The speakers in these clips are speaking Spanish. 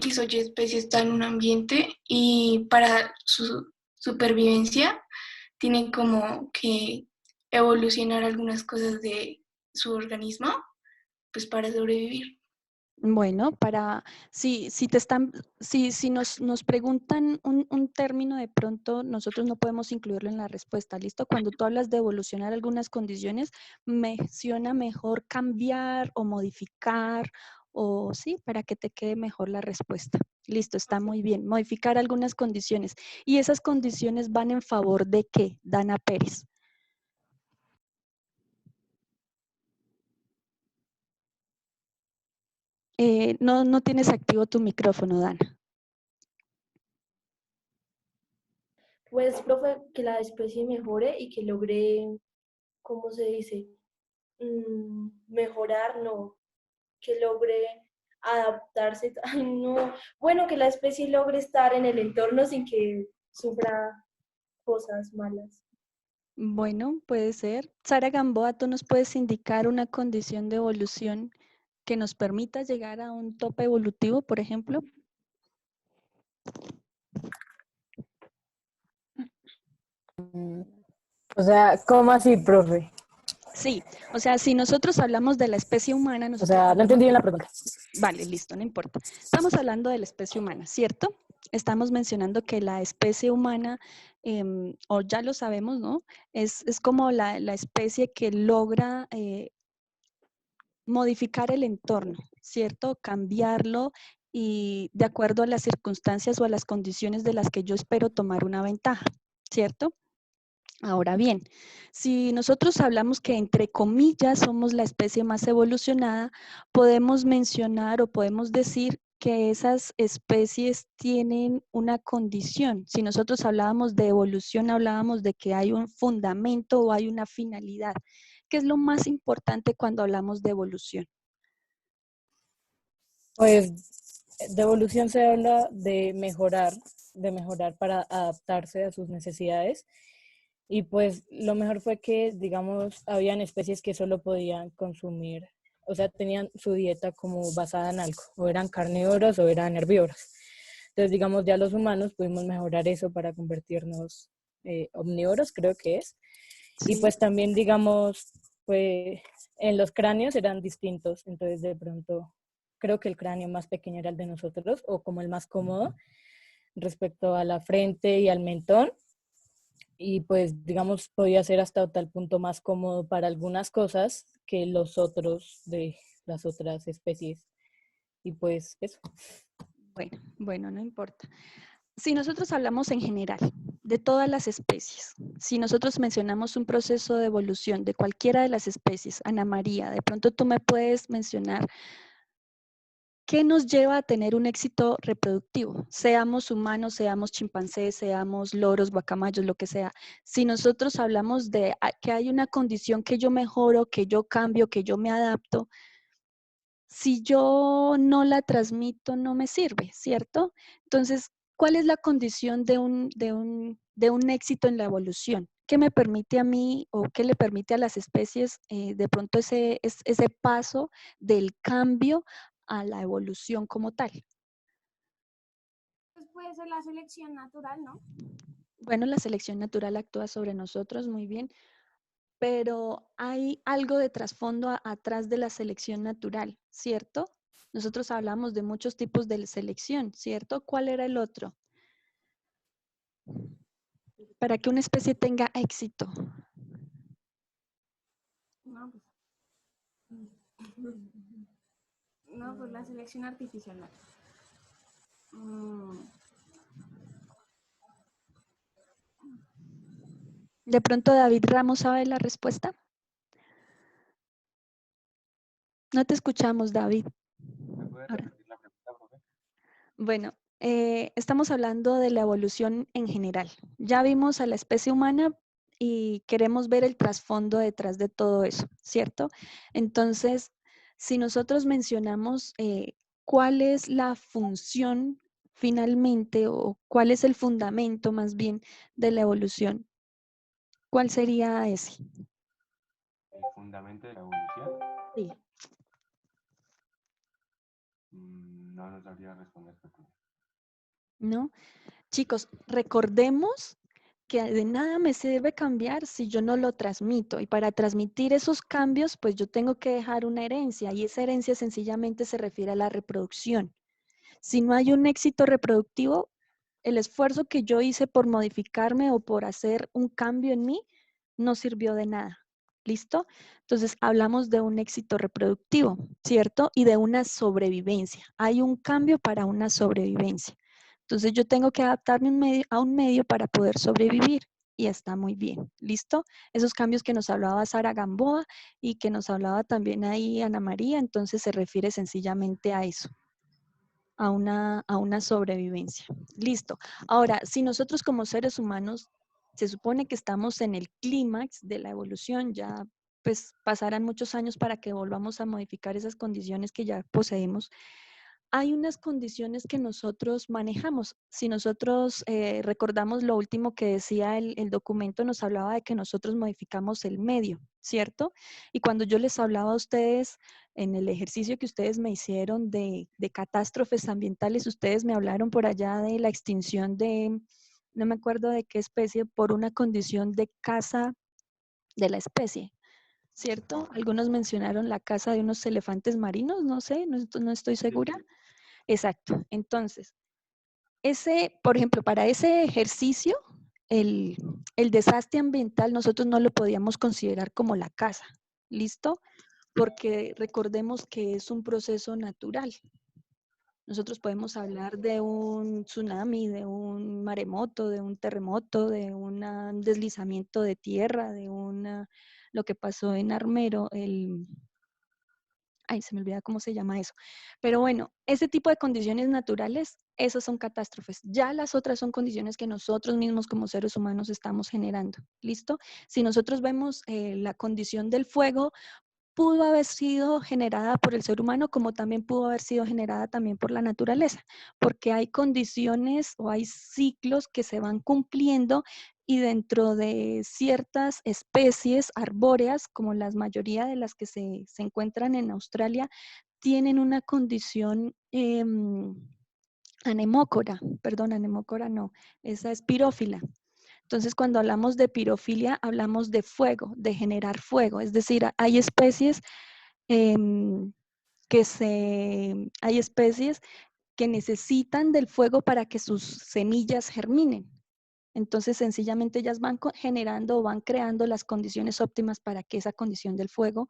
X o Y especie está en un ambiente y para su supervivencia tiene como que evolucionar algunas cosas de su organismo, pues para sobrevivir. Bueno, si te están, si nos preguntan un término de pronto, nosotros no podemos incluirlo en la respuesta, ¿listo? Cuando tú hablas de evolucionar algunas condiciones, menciona mejor cambiar o modificar, o sí, para que te quede mejor la respuesta. Listo, está muy bien. Modificar algunas condiciones. ¿Y esas condiciones van en favor de qué, Dana Pérez? No tienes activo tu micrófono, Dana. Pues, profe, que la especie mejore y que logre, ¿cómo se dice? Mejorar, no, que logre adaptarse. Ay, no. Bueno, que la especie logre estar en el entorno sin que sufra cosas malas. Bueno, puede ser. Sara Gamboa, ¿tú nos puedes indicar una condición de evolución que nos permita llegar a un tope evolutivo, por ejemplo? O sea, ¿cómo así, profe? Sí, o sea, si nosotros hablamos de la especie humana, O nosotros sea, no hablamos entendí bien de... la pregunta. Vale, listo, no importa. Estamos hablando de la especie humana, ¿cierto? Estamos mencionando que la especie humana, o ya lo sabemos, ¿no? Es como la especie que logra modificar el entorno, ¿cierto? Cambiarlo y de acuerdo a las circunstancias o a las condiciones de las que yo espero tomar una ventaja, ¿cierto? Ahora bien, si nosotros hablamos que entre comillas somos la especie más evolucionada, podemos mencionar o podemos decir que esas especies tienen una condición. Si nosotros hablábamos de evolución, hablábamos de que hay un fundamento o hay una finalidad. ¿Qué es lo más importante cuando hablamos de evolución? Pues de evolución se habla de mejorar para adaptarse a sus necesidades. Y pues lo mejor fue que, digamos, habían especies que solo podían consumir, o sea, tenían su dieta como basada en algo, o eran carnívoros o eran herbívoros. Entonces, digamos, ya los humanos pudimos mejorar eso para convertirnos omnívoros, creo que es. Y Sí. pues también, digamos, pues en los cráneos eran distintos, entonces de pronto creo que el cráneo más pequeño era el de nosotros, o como el más cómodo respecto a la frente y al mentón. Y pues, digamos, podía ser hasta tal punto más cómodo para algunas cosas que los otros de las otras especies. Y pues eso. Bueno, no importa. Si nosotros hablamos en general de todas las especies, si nosotros mencionamos un proceso de evolución de cualquiera de las especies, Ana María, de pronto tú me puedes mencionar qué nos lleva a tener un éxito reproductivo, seamos humanos, seamos chimpancés, seamos loros, guacamayos, lo que sea. Si nosotros hablamos de que hay una condición que yo mejoro, que yo cambio, que yo me adapto, si yo no la transmito, no me sirve, ¿cierto? Entonces, ¿cuál es la condición de un éxito en la evolución? ¿Qué me permite a mí o qué le permite a las especies de pronto ese paso del cambio a la evolución como tal? Pues puede ser la selección natural, ¿no? Bueno, la selección natural actúa sobre nosotros, muy bien, pero hay algo de trasfondo atrás de la selección natural, ¿cierto? Nosotros hablamos de muchos tipos de selección, ¿cierto? ¿Cuál era el otro? Para que una especie tenga éxito. No, pues, no, pues la selección artificial. No. De pronto David Ramos sabe la respuesta. No te escuchamos, David. ¿Me puede Ahora. repetir la pregunta, profe? Bueno, estamos hablando de la evolución en general. Ya vimos a la especie humana y queremos ver el trasfondo detrás de todo eso, ¿cierto? Entonces, si nosotros mencionamos cuál es la función finalmente o cuál es el fundamento más bien de la evolución, ¿cuál sería ese? ¿El fundamento de la evolución? Sí. No no, no sabría responder. ¿No? Chicos, recordemos que de nada me sirve cambiar si yo no lo transmito. Y para transmitir esos cambios, pues yo tengo que dejar una herencia y esa herencia sencillamente se refiere a la reproducción. Si no hay un éxito reproductivo, el esfuerzo que yo hice por modificarme o por hacer un cambio en mí no sirvió de nada. ¿Listo? Entonces hablamos de un éxito reproductivo, ¿cierto? Y de una sobrevivencia. Hay un cambio para una sobrevivencia. Entonces yo tengo que adaptarme a un medio para poder sobrevivir y está muy bien. ¿Listo? Esos cambios que nos hablaba Sara Gamboa y que nos hablaba también ahí Ana María, entonces se refiere sencillamente a eso. A una sobrevivencia. Listo. Ahora, si nosotros como seres humanos se supone que estamos en el clímax de la evolución, ya pues pasarán muchos años para que volvamos a modificar esas condiciones que ya poseemos. Hay unas condiciones que nosotros manejamos. Si nosotros recordamos lo último que decía el documento, nos hablaba de que nosotros modificamos el medio, ¿cierto? Y cuando yo les hablaba a ustedes en el ejercicio que ustedes me hicieron de catástrofes ambientales, ustedes me hablaron por allá de la extinción de, no me acuerdo de qué especie, por una condición de caza de la especie. ¿Cierto? Algunos mencionaron la caza de unos elefantes marinos, no sé, no estoy segura. Exacto. Entonces, por ejemplo, para ese ejercicio, el desastre ambiental nosotros no lo podíamos considerar como la caza, ¿listo? Porque recordemos que es un proceso natural. Nosotros podemos hablar de un tsunami, de un maremoto, de un terremoto, de un deslizamiento de tierra, lo que pasó en Armero, ay, se me olvida cómo se llama eso. Pero bueno, ese tipo de condiciones naturales, esas son catástrofes. Ya las otras son condiciones que nosotros mismos como seres humanos estamos generando. ¿Listo? Si nosotros vemos la condición del fuego, pudo haber sido generada por el ser humano como también pudo haber sido generada también por la naturaleza, porque hay condiciones o hay ciclos que se van cumpliendo y dentro de ciertas especies arbóreas, como la mayoría de las que se encuentran en Australia, tienen una condición anemócora no, esa es pirófila. Entonces, cuando hablamos de pirofilia, hablamos de fuego, de generar fuego. Es decir, hay especies hay especies que necesitan del fuego para que sus semillas germinen. Entonces, sencillamente ellas van generando o van creando las condiciones óptimas para que esa condición del fuego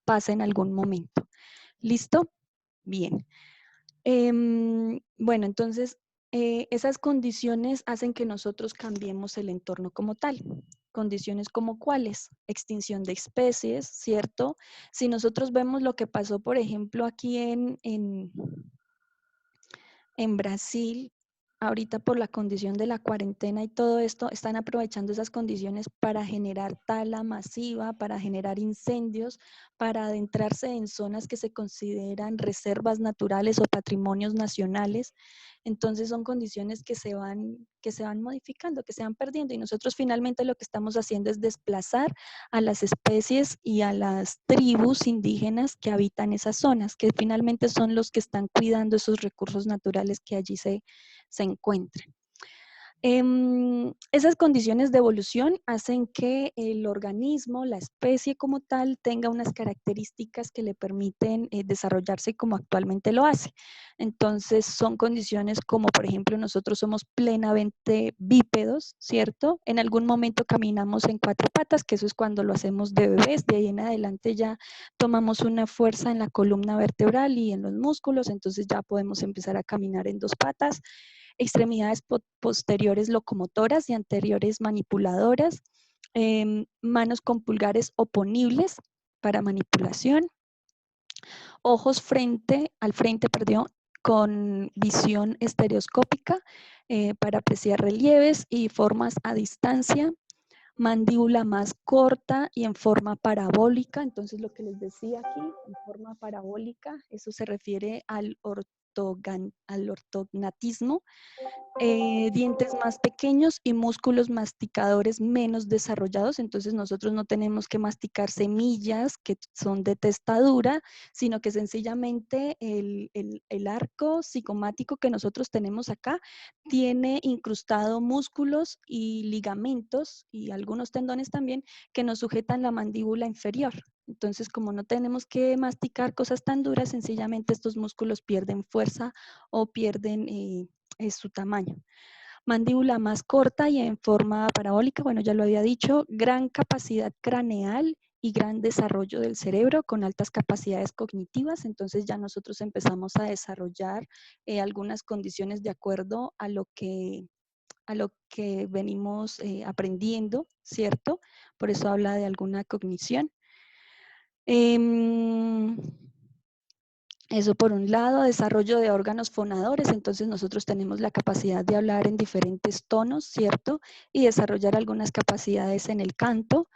pase en algún momento. ¿Listo? Bien. Bueno, entonces, esas condiciones hacen que nosotros cambiemos el entorno como tal. Condiciones como cuáles, extinción de especies, ¿cierto? Si nosotros vemos lo que pasó, por ejemplo, aquí en Brasil, ahorita por la condición de la cuarentena y todo esto, están aprovechando esas condiciones para generar tala masiva, para generar incendios, para adentrarse en zonas que se consideran reservas naturales o patrimonios nacionales. Entonces son condiciones que se van modificando, que se van perdiendo y nosotros finalmente lo que estamos haciendo es desplazar a las especies y a las tribus indígenas que habitan esas zonas, que finalmente son los que están cuidando esos recursos naturales que allí se encuentran. Esas condiciones de evolución hacen que el organismo, la especie como tal, tenga unas características que le permiten desarrollarse como actualmente lo hace. Entonces, son condiciones como, por ejemplo, nosotros somos plenamente bípedos, ¿cierto? En algún momento caminamos en 4 patas, que eso es cuando lo hacemos de bebés, de ahí en adelante ya tomamos una fuerza en la columna vertebral y en los músculos, entonces ya podemos empezar a caminar en 2 patas. Extremidades posteriores locomotoras y anteriores manipuladoras, manos con pulgares oponibles para manipulación, ojos al frente, con visión estereoscópica para apreciar relieves y formas a distancia, mandíbula más corta y en forma parabólica. Entonces, lo que les decía aquí, en forma parabólica, eso se refiere al al ortognatismo, dientes más pequeños y músculos masticadores menos desarrollados. Entonces nosotros no tenemos que masticar semillas que son de testa dura, sino que sencillamente el arco cigomático que nosotros tenemos acá tiene incrustado músculos y ligamentos y algunos tendones también que nos sujetan la mandíbula inferior. Entonces, como no tenemos que masticar cosas tan duras, sencillamente estos músculos pierden fuerza o pierden su tamaño. Mandíbula más corta y en forma parabólica, bueno, ya lo había dicho, gran capacidad craneal y gran desarrollo del cerebro con altas capacidades cognitivas. Entonces ya nosotros empezamos a desarrollar algunas condiciones de acuerdo a lo que venimos aprendiendo, ¿cierto? Por eso habla de alguna cognición. Eso por un lado, desarrollo de órganos fonadores, entonces nosotros tenemos la capacidad de hablar en diferentes tonos, ¿cierto? Y desarrollar algunas capacidades en el canto.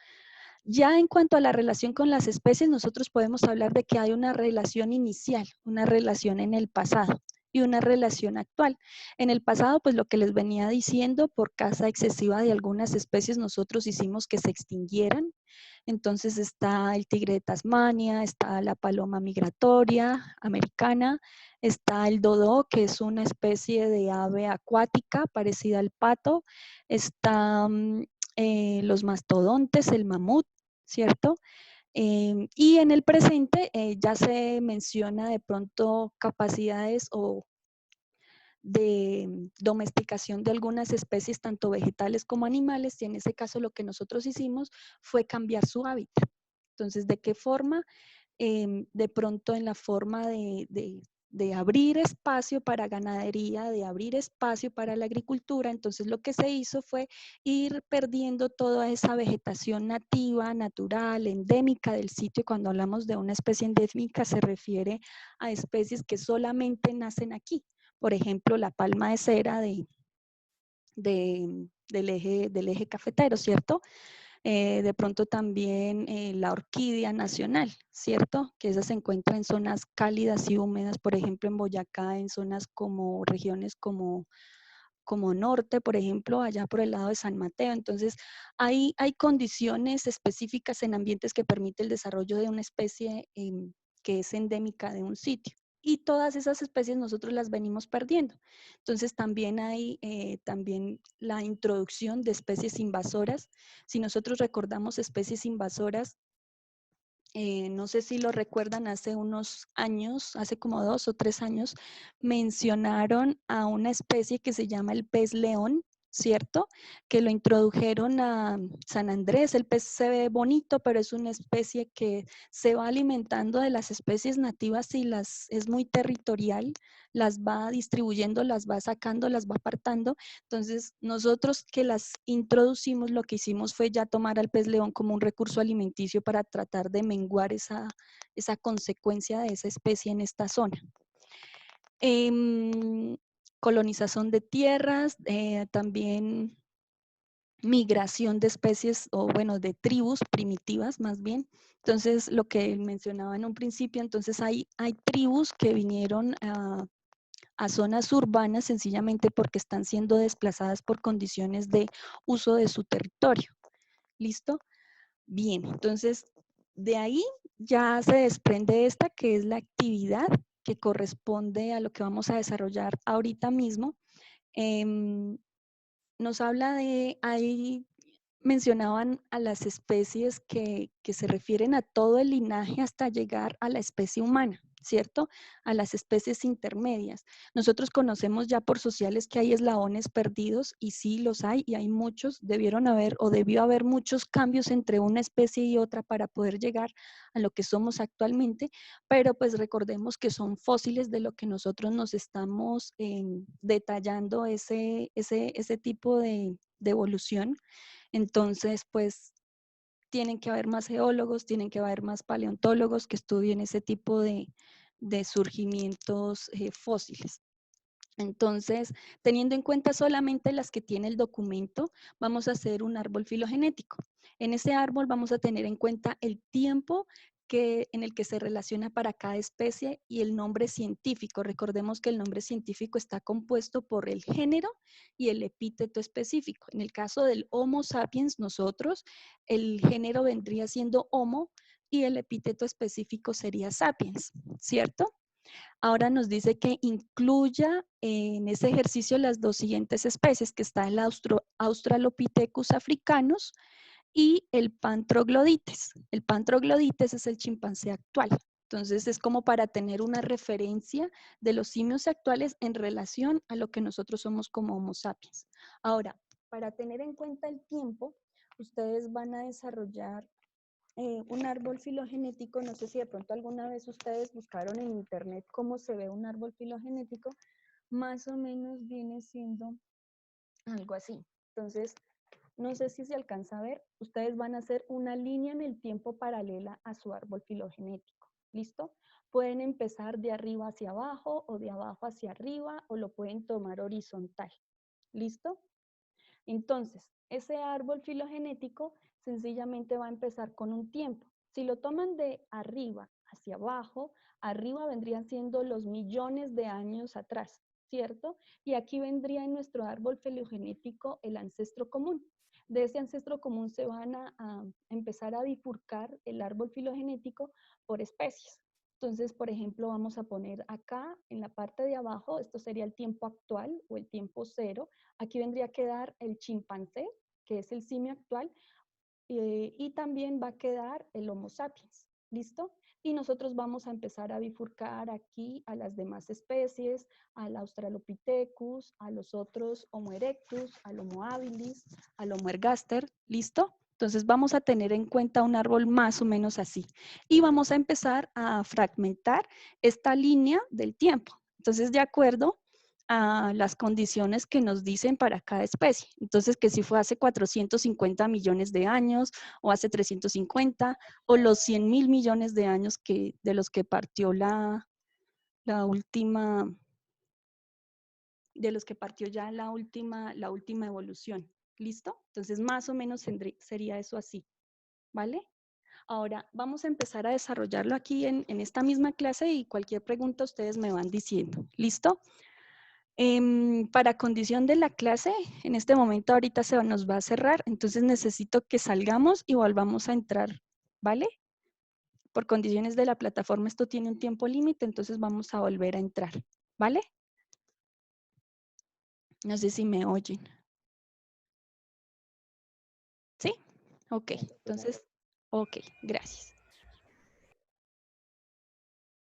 Ya en cuanto a la relación con las especies, nosotros podemos hablar de que hay una relación inicial, una relación en el pasado y una relación actual. En el pasado, pues lo que les venía diciendo, por caza excesiva de algunas especies, nosotros hicimos que se extinguieran. Entonces está el tigre de Tasmania, está la paloma migratoria americana, está el dodo, que es una especie de ave acuática parecida al pato, está los mastodontes, el mamut, ¿cierto? Y en el presente ya se menciona de pronto capacidades o de domesticación de algunas especies, tanto vegetales como animales, y en ese caso lo que nosotros hicimos fue cambiar su hábitat. Entonces, ¿de qué forma? De pronto en la forma de abrir espacio para ganadería, de abrir espacio para la agricultura. Entonces lo que se hizo fue ir perdiendo toda esa vegetación nativa, natural, endémica del sitio. Cuando hablamos de una especie endémica se refiere a especies que solamente nacen aquí. Por ejemplo, la palma de cera del eje cafetero, ¿cierto? De pronto también la orquídea nacional, ¿cierto? Que esa se encuentra en zonas cálidas y húmedas, por ejemplo en Boyacá, en zonas como regiones como norte, por ejemplo, allá por el lado de San Mateo. Entonces, hay condiciones específicas en ambientes que permiten el desarrollo de una especie que es endémica de un sitio. Y todas esas especies nosotros las venimos perdiendo. Entonces, también hay también la introducción de especies invasoras. Si nosotros recordamos especies invasoras, no sé si lo recuerdan, hace unos años, hace como 2 o 3 años, mencionaron a una especie que se llama el pez león, ¿cierto? Que lo introdujeron a San Andrés. El pez se ve bonito, pero es una especie que se va alimentando de las especies nativas y es muy territorial, las va distribuyendo, las va sacando, las va apartando. Entonces, nosotros que las introducimos, lo que hicimos fue ya tomar al pez león como un recurso alimenticio para tratar de menguar esa consecuencia de esa especie en esta zona. Colonización de tierras, también migración de especies o bueno, de tribus primitivas más bien. Entonces, lo que mencionaba en un principio, entonces hay tribus que vinieron a zonas urbanas sencillamente porque están siendo desplazadas por condiciones de uso de su territorio. ¿Listo? Bien, entonces de ahí ya se desprende esta que es la actividad que corresponde a lo que vamos a desarrollar ahorita mismo. Nos habla de, ahí mencionaban a las especies que se refieren a todo el linaje hasta llegar a la especie humana, ¿cierto? A las especies intermedias. Nosotros conocemos ya por sociales que hay eslabones perdidos y sí los hay y hay muchos, debieron haber o debió haber muchos cambios entre una especie y otra para poder llegar a lo que somos actualmente, pero pues recordemos que son fósiles de lo que nosotros nos estamos detallando ese tipo de evolución. Entonces, pues tienen que haber más geólogos, tienen que haber más paleontólogos que estudien ese tipo de surgimientos fósiles. Entonces, teniendo en cuenta solamente las que tiene el documento, vamos a hacer un árbol filogenético. En ese árbol vamos a tener en cuenta el tiempo en el que se relaciona para cada especie y el nombre científico. Recordemos que el nombre científico está compuesto por el género y el epíteto específico. En el caso del Homo sapiens, nosotros, el género vendría siendo Homo y el epíteto específico sería sapiens, ¿cierto? Ahora nos dice que incluya en ese ejercicio las dos siguientes especies, que está el Australopithecus africanus y el Pantroglodites. El Pantroglodites es el chimpancé actual. Entonces es como para tener una referencia de los simios actuales en relación a lo que nosotros somos como Homo sapiens. Ahora, para tener en cuenta el tiempo, ustedes van a desarrollar un árbol filogenético. No sé si de pronto alguna vez ustedes buscaron en internet cómo se ve un árbol filogenético. Más o menos viene siendo algo así. Entonces, no sé si se alcanza a ver, ustedes van a hacer una línea en el tiempo paralela a su árbol filogenético. ¿Listo? Pueden empezar de arriba hacia abajo o de abajo hacia arriba o lo pueden tomar horizontal. ¿Listo? Entonces, ese árbol filogenético sencillamente va a empezar con un tiempo. Si lo toman de arriba hacia abajo, arriba vendrían siendo los millones de años atrás, ¿cierto? Y aquí vendría en nuestro árbol filogenético el ancestro común. De ese ancestro común se van a empezar a bifurcar el árbol filogenético por especies. Entonces, por ejemplo, vamos a poner acá en la parte de abajo, esto sería el tiempo actual o el tiempo cero. Aquí vendría a quedar el chimpancé, que es el simio actual, y también va a quedar el Homo sapiens. ¿Listo? Y nosotros vamos a empezar a bifurcar aquí a las demás especies, al Australopithecus, a los otros Homo erectus, al Homo habilis, al Homo ergaster. ¿Listo? Entonces vamos a tener en cuenta un árbol más o menos así. Y vamos a empezar a fragmentar esta línea del tiempo. Entonces, de acuerdo a las condiciones que nos dicen para cada especie. Entonces, que si fue hace 450 millones de años, o hace 350, o los 100.000 millones de años de los que partió la última, de los que partió ya la última evolución. ¿Listo? Entonces, más o menos sería eso así. ¿Vale? Ahora, vamos a empezar a desarrollarlo aquí en esta misma clase y cualquier pregunta ustedes me van diciendo. ¿Listo? Para condición de la clase, en este momento ahorita se nos va a cerrar, entonces necesito que salgamos y volvamos a entrar, ¿vale? Por condiciones de la plataforma esto tiene un tiempo límite, entonces vamos a volver a entrar, ¿vale? No sé si me oyen. ¿Sí? Ok, entonces, ok, gracias.